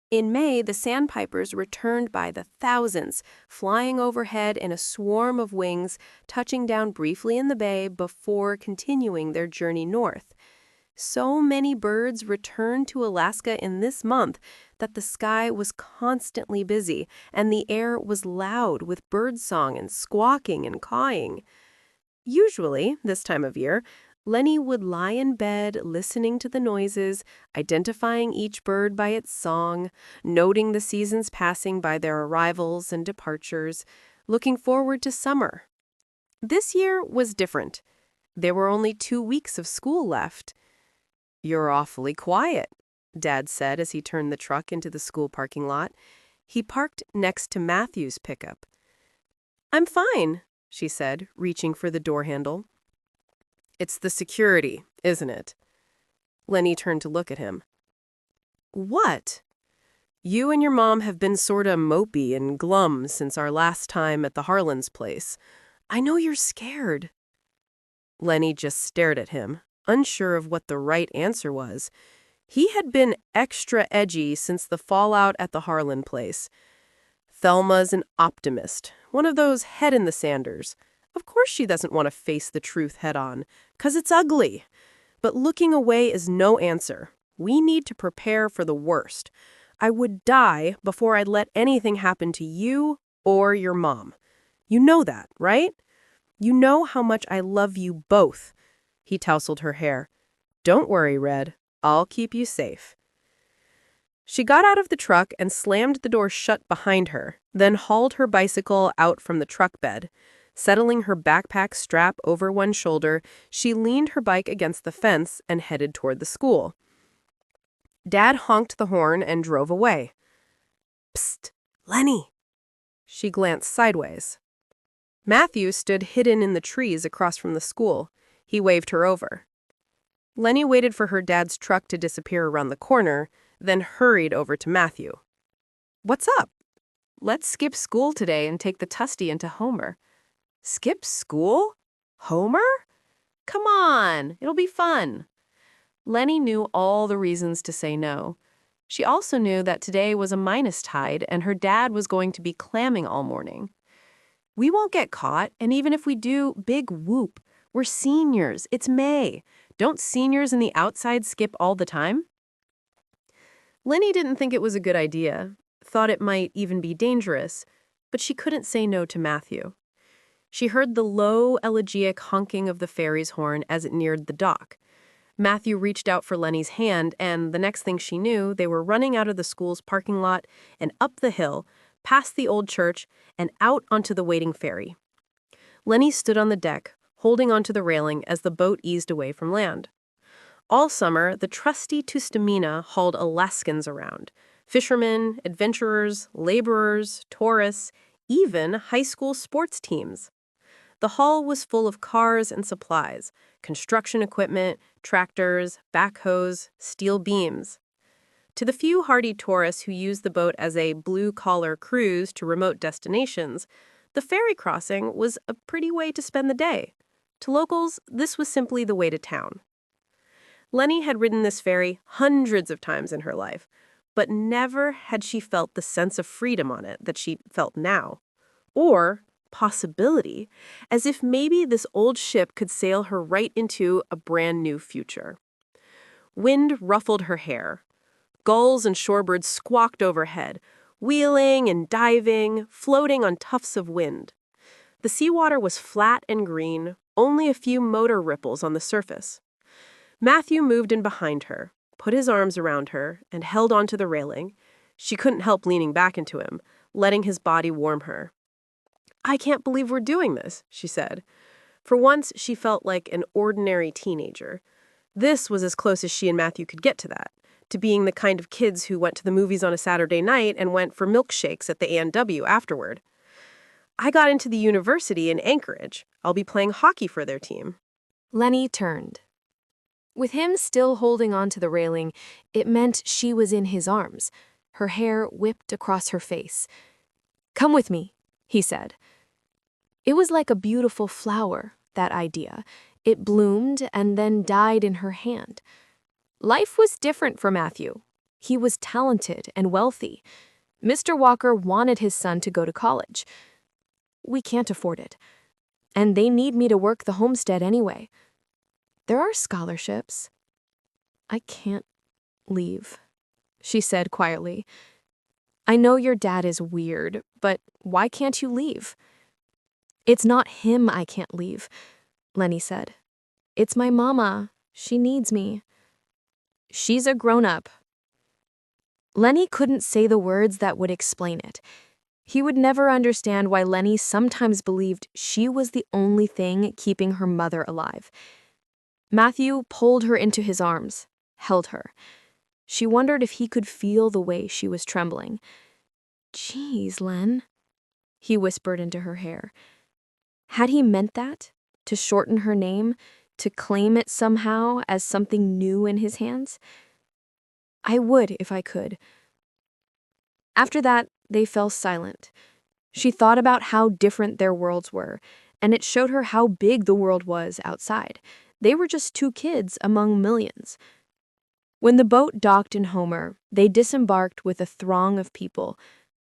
In May, the sandpipers returned by the thousands, flying overhead in a swarm of wings, touching down briefly in the bay before continuing their journey north. So many birds returned to Alaska in this month that the sky was constantly busy and the air was loud with birdsong and squawking and cawing. Usually, this time of year, Lenny would lie in bed listening to the noises, identifying each bird by its song, noting the seasons passing by their arrivals and departures, looking forward to summer. This year was different. There were only 2 weeks of school left. "You're awfully quiet," Dad said as he turned the truck into the school parking lot. He parked next to Matthew's pickup. "I'm fine," she said, reaching for the door handle. "It's the security, isn't it?" Lenny turned to look at him. "What?" "You and your mom have been sorta mopey and glum since our last time at the Harlan's place. I know you're scared." Lenny just stared at him, unsure of what the right answer was. He had been extra edgy since the fallout at the Harlan place. Thelma's an optimist, one of those head-in-the-sanders. Of course she doesn't want to face the truth head-on, 'cause it's ugly. But looking away is no answer. We need to prepare for the worst. I would die before I'd let anything happen to you or your mom. You know that, right? You know how much I love you both." He tousled her hair. "Don't worry, Red. I'll keep you safe." She got out of the truck and slammed the door shut behind her, then hauled her bicycle out from the truck bed. Settling her backpack strap over one shoulder, she leaned her bike against the fence and headed toward the school. Dad honked the horn and drove away. "Psst, Lenny." She glanced sideways. Matthew stood hidden in the trees across from the school. He waved her over. Lenny waited for her dad's truck to disappear around the corner, then hurried over to Matthew. "What's up?" "Let's skip school today and take the Tusty into Homer." "Skip school? Homer?" "Come on, it'll be fun." Lenny knew all the reasons to say no. She also knew that today was a minus tide and her dad was going to be clamming all morning. "We won't get caught, and even if we do, big whoop. We're seniors. It's May. Don't seniors in the outside skip all the time?" Lenny didn't think it was a good idea, thought it might even be dangerous, but she couldn't say no to Matthew. She heard the low, elegiac honking of the ferry's horn as it neared the dock. Matthew reached out for Lenny's hand, and the next thing she knew, they were running out of the school's parking lot and up the hill, past the old church, and out onto the waiting ferry. Lenny stood on the deck, holding onto the railing as the boat eased away from land. All summer, the trusty Tustamina hauled Alaskans around. Fishermen, adventurers, laborers, tourists, even high school sports teams. The hull was full of cars and supplies, construction equipment, tractors, backhoes, steel beams. To the few hardy tourists who used the boat as a blue-collar cruise to remote destinations, the ferry crossing was a pretty way to spend the day. To locals, this was simply the way to town. Lenny had ridden this ferry hundreds of times in her life, but never had she felt the sense of freedom on it that she felt now. Or possibility, as if maybe this old ship could sail her right into a brand new future. Wind ruffled her hair. Gulls and shorebirds squawked overhead, wheeling and diving, floating on tufts of wind. The seawater was flat and green, only a few motor ripples on the surface. Matthew moved in behind her, put his arms around her, and held onto the railing. She couldn't help leaning back into him, letting his body warm her. "I can't believe we're doing this," she said. For once, she felt like an ordinary teenager. This was as close as she and Matthew could get to that, to being the kind of kids who went to the movies on a Saturday night and went for milkshakes at the A&W afterward. "I got into the university in Anchorage. I'll be playing hockey for their team." Lenny turned. With him still holding onto the railing, it meant she was in his arms. Her hair whipped across her face. "Come with me," he said. It was like a beautiful flower, that idea. It bloomed and then died in her hand. Life was different for Matthew. He was talented and wealthy. Mr. Walker wanted his son to go to college. We can't afford it. And they need me to work the homestead anyway. There are scholarships. I can't leave, she said quietly. I know your dad is weird, but why can't you leave? It's not him I can't leave, Lenny said. It's my mama. She needs me. She's a grown-up. Lenny couldn't say the words that would explain it. He would never understand why Lenny sometimes believed she was the only thing keeping her mother alive. Matthew pulled her into his arms, held her. She wondered if he could feel the way she was trembling. "Geez, Len," he whispered into her hair. Had he meant that? To shorten her name? To claim it somehow as something new in his hands? I would if I could. After that, they fell silent. She thought about how different their worlds were, and it showed her how big the world was outside. They were just two kids among millions. When the boat docked in Homer, they disembarked with a throng of people.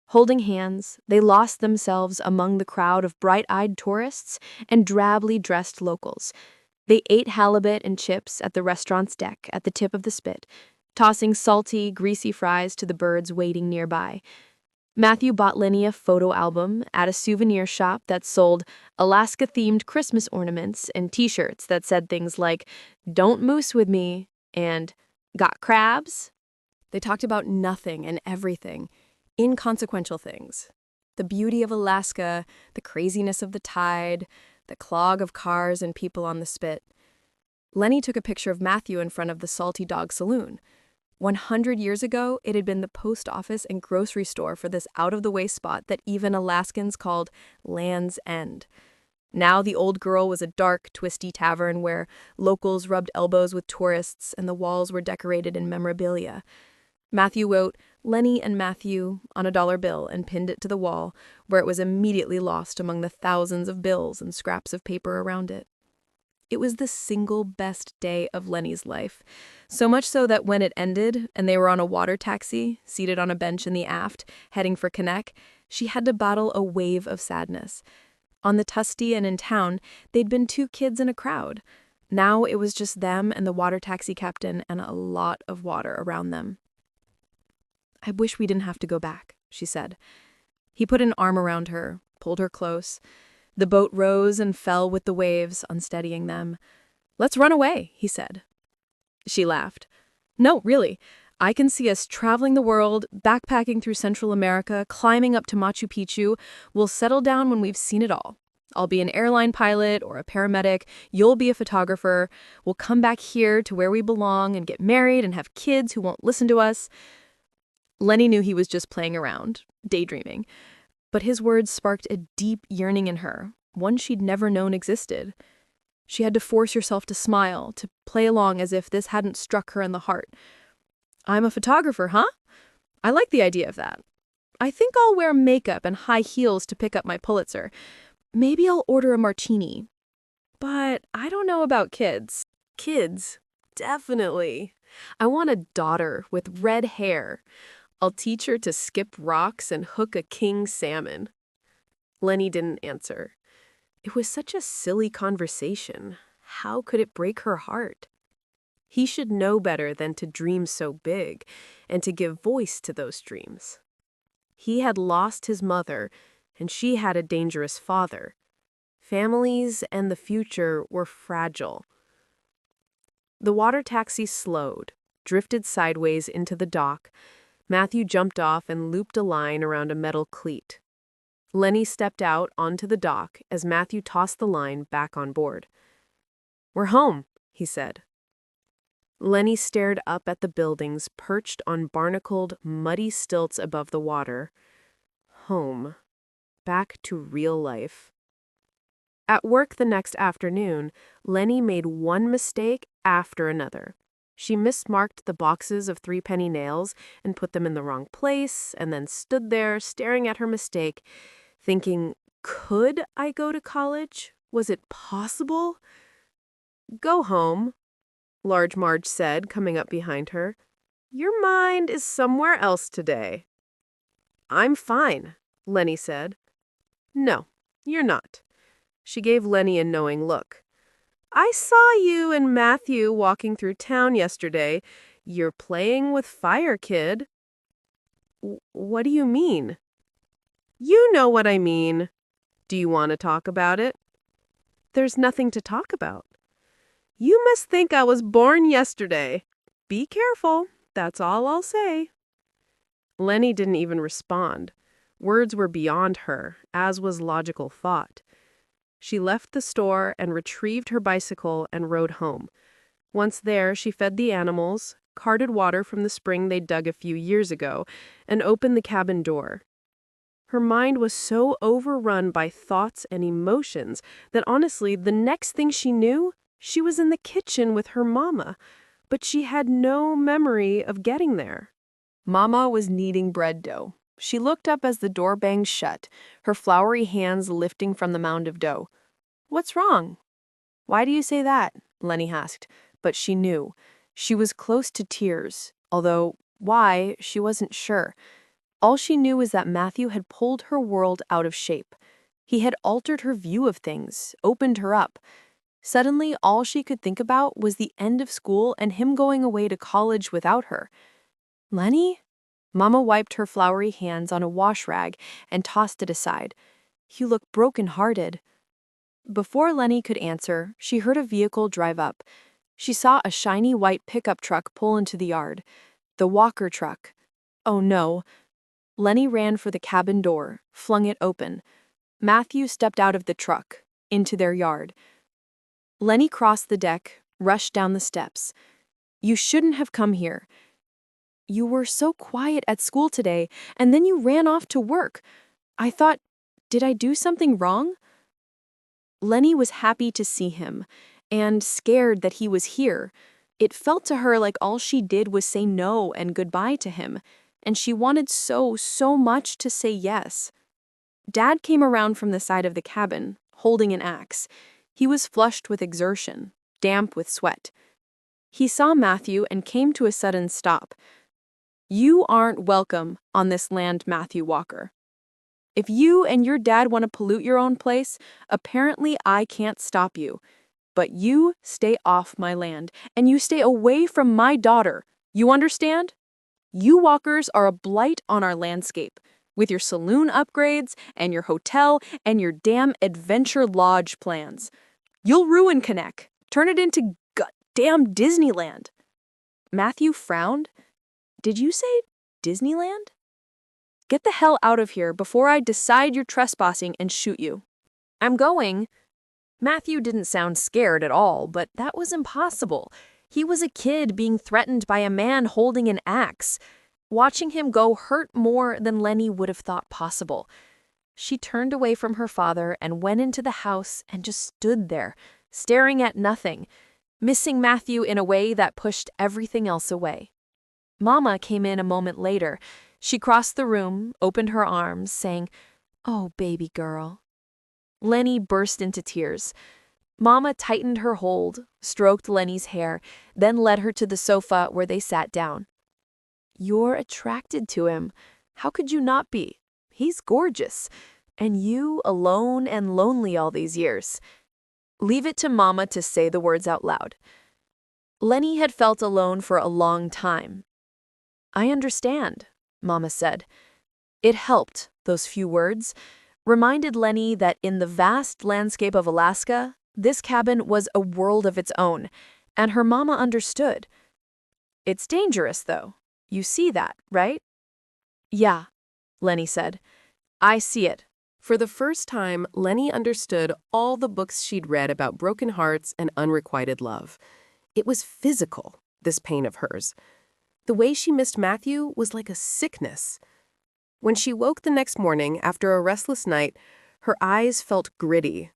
Holding hands, they lost themselves among the crowd of bright-eyed tourists and drably dressed locals. They ate halibut and chips at the restaurant's deck at the tip of the spit, tossing salty, greasy fries to the birds waiting nearby. Matthew bought Lenny a photo album at a souvenir shop that sold Alaska-themed Christmas ornaments and T-shirts that said things like, "Don't moose with me," and "Got crabs?" They talked about nothing and everything, inconsequential things. The beauty of Alaska, the craziness of the tide, the clog of cars and people on the spit. Lenny took a picture of Matthew in front of the Salty Dog Saloon. 100 years ago, it had been the post office and grocery store for this out-of-the-way spot that even Alaskans called Land's End. Now the old girl was a dark, twisty tavern where locals rubbed elbows with tourists and the walls were decorated in memorabilia. Matthew wrote "Lenny and Matthew" on a dollar bill and pinned it to the wall, where it was immediately lost among the thousands of bills and scraps of paper around it. It was the single best day of Lenny's life, so much so that when it ended and they were on a water taxi, seated on a bench in the aft, heading for Connect, she had to battle a wave of sadness. On the Tusty and in town, they'd been two kids in a crowd. Now it was just them and the water taxi captain and a lot of water around them. "I wish we didn't have to go back," she said. He put an arm around her, pulled her close. The boat rose and fell with the waves, unsteadying them. "Let's run away," he said. She laughed. "No, really. I can see us traveling the world, backpacking through Central America, climbing up to Machu Picchu. We'll settle down when we've seen it all. I'll be an airline pilot or a paramedic. You'll be a photographer. We'll come back here to where we belong and get married and have kids who won't listen to us." Lenny knew he was just playing around, daydreaming. But his words sparked a deep yearning in her, one she'd never known existed. She had to force herself to smile, to play along as if this hadn't struck her in the heart. "I'm a photographer, huh? I like the idea of that. I think I'll wear makeup and high heels to pick up my Pulitzer. Maybe I'll order a martini. But I don't know about kids." "Kids, definitely. I want a daughter with red hair. I'll teach her to skip rocks and hook a king salmon." Lenny didn't answer. It was such a silly conversation. How could it break her heart? He should know better than to dream so big and to give voice to those dreams. He had lost his mother, and she had a dangerous father. Families and the future were fragile. The water taxi slowed, drifted sideways into the dock. Matthew jumped off and looped a line around a metal cleat. Lenny stepped out onto the dock as Matthew tossed the line back on board. "We're home," he said. Lenny stared up at the buildings perched on barnacled, muddy stilts above the water. Home. Back to real life. At work the next afternoon, Lenny made one mistake after another. She mismarked the boxes of 3-penny nails and put them in the wrong place, and then stood there staring at her mistake, thinking, could I go to college? Was it possible? "Go home," Large Marge said, coming up behind her. Your mind is somewhere else today. I'm fine, Lenny said. No, you're not. She gave Lenny a knowing look. I saw you and Matthew walking through town yesterday. You're playing with fire, kid. What do you mean? You know what I mean. Do you want to talk about it? There's nothing to talk about. You must think I was born yesterday. Be careful, that's all I'll say. Lenny didn't even respond. Words were beyond her, as was logical thought. She left the store and retrieved her bicycle and rode home. Once there, she fed the animals, carted water from the spring they'd dug a few years ago, and opened the cabin door. Her mind was so overrun by thoughts and emotions that honestly, the next thing she knew, she was in the kitchen with her mama, but she had no memory of getting there. Mama was kneading bread dough. She looked up as the door banged shut, her floury hands lifting from the mound of dough. "What's wrong?" "Why do you say that?" Lenny asked, but she knew. She was close to tears, although why, she wasn't sure. All she knew was that Matthew had pulled her world out of shape. He had altered her view of things, opened her up. Suddenly, all she could think about was the end of school and him going away to college without her. "Lenny?" Mama wiped her floury hands on a wash rag and tossed it aside. "You look broken-hearted." Before Lenny could answer, she heard a vehicle drive up. She saw a shiny white pickup truck pull into the yard. The Walker truck. Oh no. Lenny ran for the cabin door, flung it open. Matthew stepped out of the truck, into their yard. Lenny crossed the deck, rushed down the steps. "You shouldn't have come here. You were so quiet at school today, and then you ran off to work. I thought, did I do something wrong?" Lenny was happy to see him, and scared that he was here. It felt to her like all she did was say no and goodbye to him, and she wanted so much to say yes. Dad came around from the side of the cabin, holding an axe. He was flushed with exertion, damp with sweat. He saw Matthew and came to a sudden stop. "You aren't welcome on this land, Matthew Walker. If you and your dad want to pollute your own place, apparently I can't stop you. But you stay off my land, and you stay away from my daughter. You understand? You Walkers are a blight on our landscape, with your saloon upgrades, and your hotel, and your damn adventure lodge plans. You'll ruin Connect, turn it into goddamn Disneyland." Matthew frowned. "Did you say Disneyland? Get the hell out of here before I decide you're trespassing and shoot you." "I'm going." Matthew didn't sound scared at all, but that was impossible. He was a kid being threatened by a man holding an axe. Watching him go hurt more than Lenny would have thought possible. She turned away from her father and went into the house and just stood there, staring at nothing, missing Matthew in a way that pushed everything else away. Mama came in a moment later. She crossed the room, opened her arms, saying, "Oh, baby girl." Lenny burst into tears. Mama tightened her hold, stroked Lenny's hair, then led her to the sofa where they sat down. "You're attracted to him. How could you not be? He's gorgeous. And you alone and lonely all these years." Leave it to Mama to say the words out loud. Lenny had felt alone for a long time. "I understand," Mama said. It helped, those few words, reminded Lenny that in the vast landscape of Alaska, this cabin was a world of its own, and her mama understood. "It's dangerous, though. You see that, right?" "Yeah," Lenny said. "I see it." For the first time, Lenny understood all the books she'd read about broken hearts and unrequited love. It was physical, this pain of hers. The way she missed Matthew was like a sickness. When she woke the next morning after a restless night, her eyes felt gritty.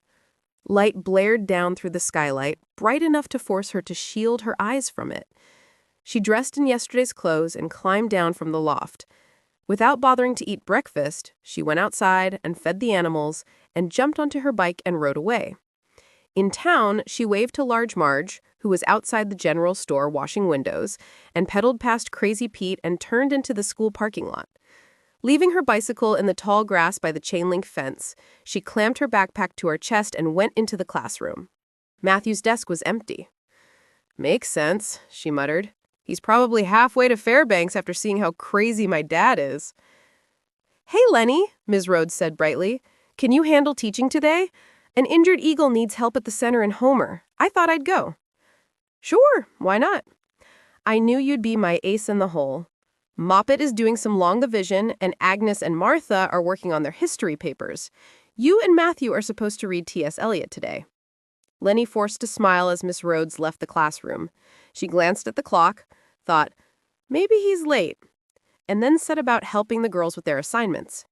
Light blared down through the skylight, bright enough to force her to shield her eyes from it. She dressed in yesterday's clothes and climbed down from the loft. Without bothering to eat breakfast, she went outside and fed the animals and jumped onto her bike and rode away. In town, she waved to Large Marge, who was outside the general store washing windows, and pedaled past Crazy Pete and turned into the school parking lot. Leaving her bicycle in the tall grass by the chain-link fence, she clamped her backpack to her chest and went into the classroom. Matthew's desk was empty. "Makes sense," she muttered. "He's probably halfway to Fairbanks after seeing how crazy my dad is." "Hey, Lenny," Ms. Rhodes said brightly. "Can you handle teaching today? An injured eagle needs help at the center in Homer. I thought I'd go." "Sure, why not?" "I knew you'd be my ace in the hole. Moppet is doing some long division, and Agnes and Martha are working on their history papers. You and Matthew are supposed to read T.S. Eliot today." Lenny forced a smile as Miss Rhodes left the classroom. She glanced at the clock, thought, maybe he's late, and then set about helping the girls with their assignments.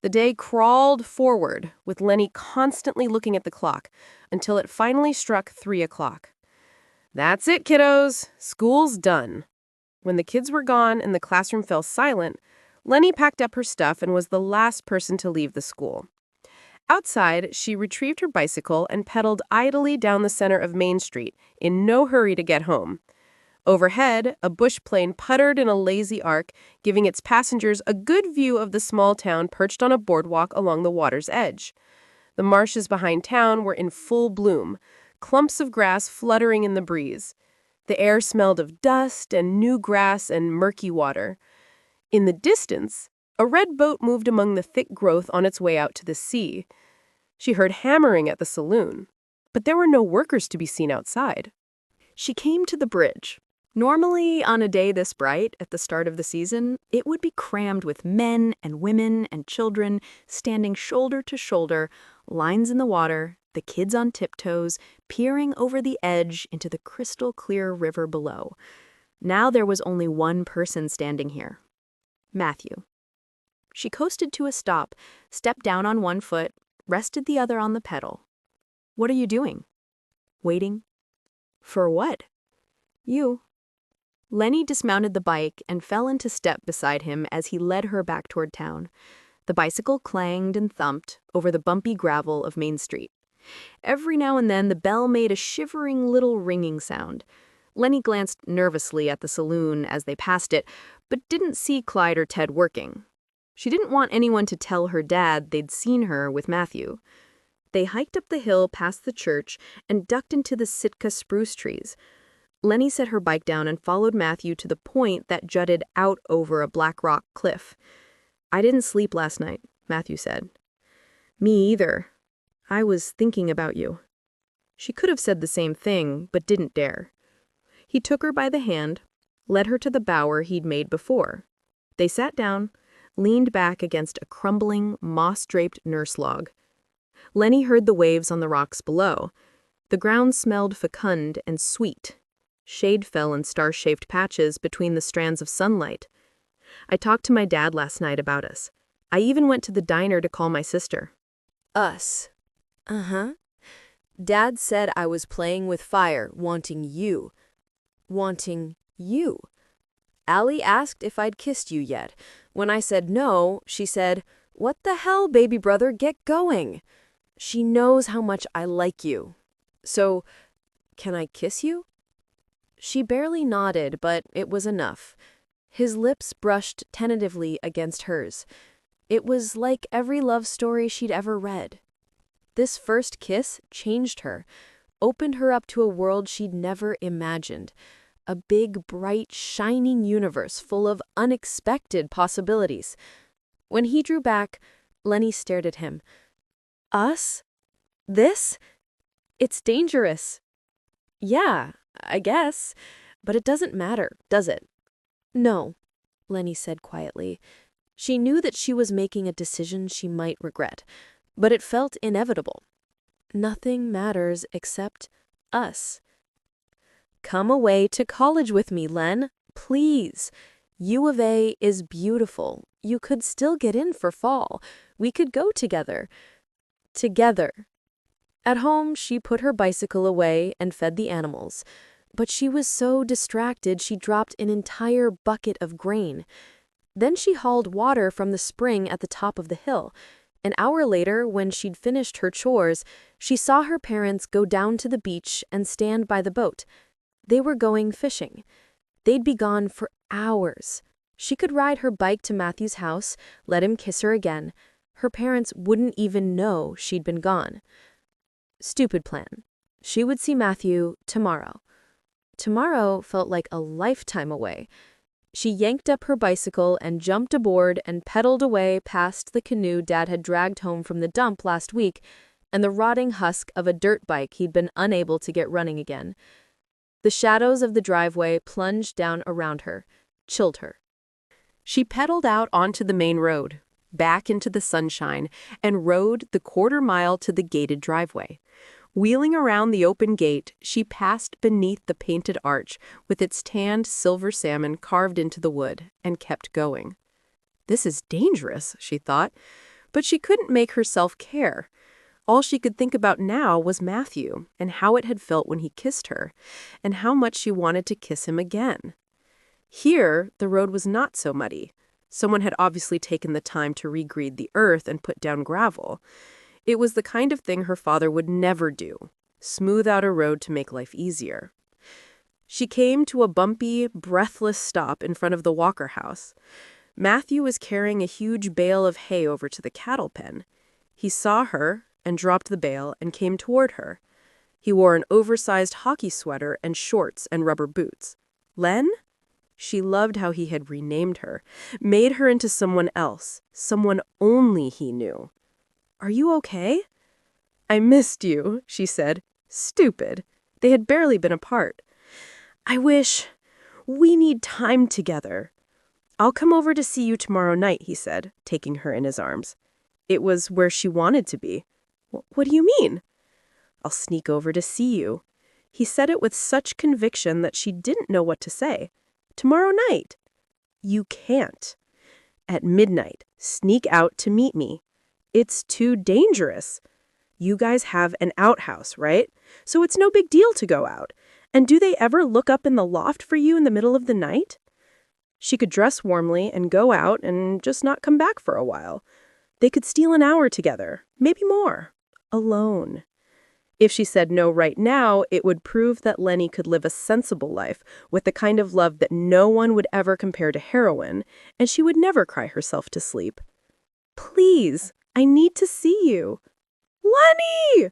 The day crawled forward, with Lenny constantly looking at the clock, until it finally struck 3 o'clock. "That's it, kiddos. School's done." When the kids were gone and the classroom fell silent, Lenny packed up her stuff and was the last person to leave the school. Outside, she retrieved her bicycle and pedaled idly down the center of Main Street, in no hurry to get home. Overhead, a bush plane puttered in a lazy arc, giving its passengers a good view of the small town perched on a boardwalk along the water's edge. The marshes behind town were in full bloom, clumps of grass fluttering in the breeze. The air smelled of dust and new grass and murky water. In the distance, a red boat moved among the thick growth on its way out to the sea. She heard hammering at the saloon, but there were no workers to be seen outside. She came to the bridge. Normally, on a day this bright at the start of the season, it would be crammed with men and women and children standing shoulder to shoulder, lines in the water, the kids on tiptoes, peering over the edge into the crystal-clear river below. Now there was only one person standing here. Matthew. She coasted to a stop, stepped down on one foot, rested the other on the pedal. "What are you doing?" "Waiting." "For what?" "You." Lenny dismounted the bike and fell into step beside him as he led her back toward town. The bicycle clanged and thumped over the bumpy gravel of Main Street. Every now and then the bell made a shivering little ringing sound. Lenny glanced nervously at the saloon as they passed it, but didn't see Clyde or Ted working. She didn't want anyone to tell her dad they'd seen her with Matthew. They hiked up the hill past the church and ducked into the Sitka spruce trees. Lenny set her bike down and followed Matthew to the point that jutted out over a black rock cliff. "I didn't sleep last night," Matthew said. "Me either. I was thinking about you." She could have said the same thing, but didn't dare. He took her by the hand, led her to the bower he'd made before. They sat down, leaned back against a crumbling, moss-draped nurse log. Lenny heard the waves on the rocks below. The ground smelled fecund and sweet. Shade fell in star-shaped patches between the strands of sunlight. "I talked to my dad last night about us. I even went to the diner to call my sister." "Us." "Uh-huh. Dad said I was playing with fire, wanting you. Wanting you. Allie asked if I'd kissed you yet. When I said no, she said, 'What the hell, baby brother, get going.' She knows how much I like you. So, can I kiss you?" She barely nodded, but it was enough. His lips brushed tentatively against hers. It was like every love story she'd ever read. This first kiss changed her, opened her up to a world she'd never imagined. A big, bright, shining universe full of unexpected possibilities. When he drew back, Lenny stared at him. "Us? This? It's dangerous." "Yeah, I guess. But it doesn't matter, does it?" "No," Lenny said quietly. She knew that she was making a decision she might regret, but it felt inevitable. Nothing matters except us. "Come away to college with me, Len. Please. U of A is beautiful. You could still get in for fall. We could go together." Together. At home, she put her bicycle away and fed the animals. But she was so distracted she dropped an entire bucket of grain. Then she hauled water from the spring at the top of the hill. An hour later, when she'd finished her chores, she saw her parents go down to the beach and stand by the boat. They were going fishing. They'd be gone for hours. She could ride her bike to Matthew's house, let him kiss her again. Her parents wouldn't even know she'd been gone. Stupid plan. She would see Matthew tomorrow. Tomorrow felt like a lifetime away. She yanked up her bicycle and jumped aboard and pedaled away past the canoe Dad had dragged home from the dump last week and the rotting husk of a dirt bike he'd been unable to get running again. The shadows of the driveway plunged down around her, chilled her. She pedaled out onto the main road, back into the sunshine, and rode the quarter-mile to the gated driveway. Wheeling around the open gate, she passed beneath the painted arch with its tanned silver salmon carved into the wood, and kept going. This is dangerous, she thought, but she couldn't make herself care. All she could think about now was Matthew, and how it had felt when he kissed her, and how much she wanted to kiss him again. Here, the road was not so muddy. Someone had obviously taken the time to regrade the earth and put down gravel. It was the kind of thing her father would never do, smooth out a road to make life easier. She came to a bumpy, breathless stop in front of the Walker house. Matthew was carrying a huge bale of hay over to the cattle pen. He saw her and dropped the bale and came toward her. He wore an oversized hockey sweater and shorts and rubber boots. Len? She loved how he had renamed her, made her into someone else, someone only he knew. "Are you okay?" "I missed you," she said. Stupid. They had barely been apart. We need time together." "I'll come over to see you tomorrow night," he said, taking her in his arms. It was where she wanted to be. What do you mean?" "I'll sneak over to see you." He said it with such conviction that she didn't know what to say. "Tomorrow night." "You can't." "At midnight, sneak out to meet me." "It's too dangerous." "You guys have an outhouse, right? So it's no big deal to go out. And do they ever look up in the loft for you in the middle of the night?" She could dress warmly and go out and just not come back for a while. They could steal an hour together, maybe more, alone. If she said no right now, it would prove that Lenny could live a sensible life with the kind of love that no one would ever compare to heroin, and she would never cry herself to sleep. "Please, I need to see you." "Lenny!"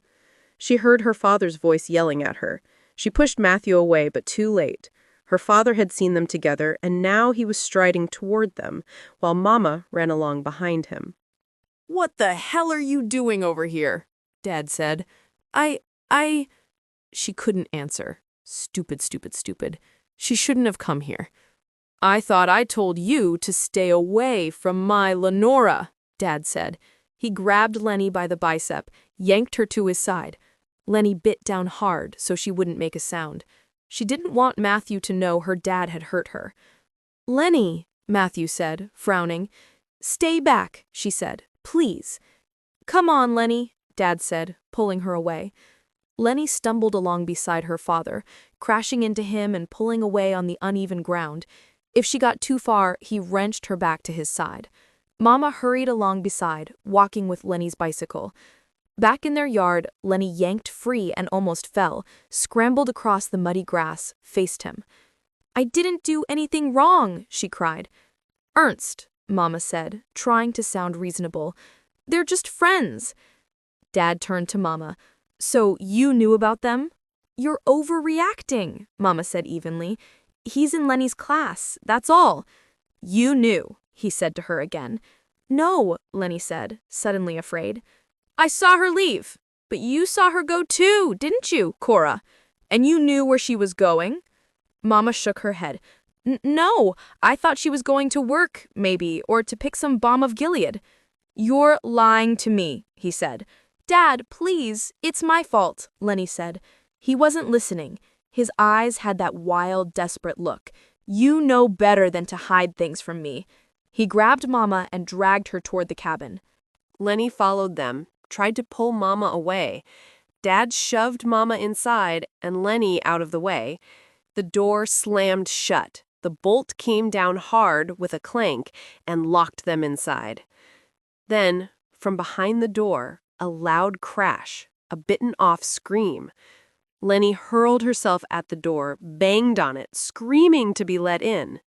She heard her father's voice yelling at her. She pushed Matthew away, but too late. Her father had seen them together, and now he was striding toward them, while Mama ran along behind him. "What the hell are you doing over here?" Dad said. She couldn't answer. Stupid. She shouldn't have come here. "I thought I told you to stay away from my Lenora," Dad said. He grabbed Lenny by the bicep, yanked her to his side. Lenny bit down hard so she wouldn't make a sound. She didn't want Matthew to know her dad had hurt her. "Lenny," Matthew said, frowning. "Stay back," she said. "Please." "Come on, Lenny," Dad said, pulling her away. Lenny stumbled along beside her father, crashing into him and pulling away on the uneven ground. If she got too far, he wrenched her back to his side. Mama hurried along beside, walking with Lenny's bicycle. Back in their yard, Lenny yanked free and almost fell, scrambled across the muddy grass, faced him. "I didn't do anything wrong," she cried. "Ernst," Mama said, trying to sound reasonable. "They're just friends." Dad turned to Mama. "So you knew about them?" "You're overreacting," Mama said evenly. "He's in Lenny's class, that's all." "You knew," he said to her again. "No," Lenny said, suddenly afraid. "I saw her leave. But you saw her go too, didn't you, Cora? And you knew where she was going?" Mama shook her head. No, I thought she was going to work, maybe, or to pick some balm of Gilead." "You're lying to me," he said. "Dad, please, it's my fault," Lenny said. He wasn't listening. His eyes had that wild, desperate look. "You know better than to hide things from me." He grabbed Mama and dragged her toward the cabin. Lenny followed them, tried to pull Mama away. Dad shoved Mama inside and Lenny out of the way. The door slammed shut. The bolt came down hard with a clank and locked them inside. Then, From behind the door, a loud crash, a bitten-off scream. Lenny hurled herself at the door, banged on it, screaming to be let in.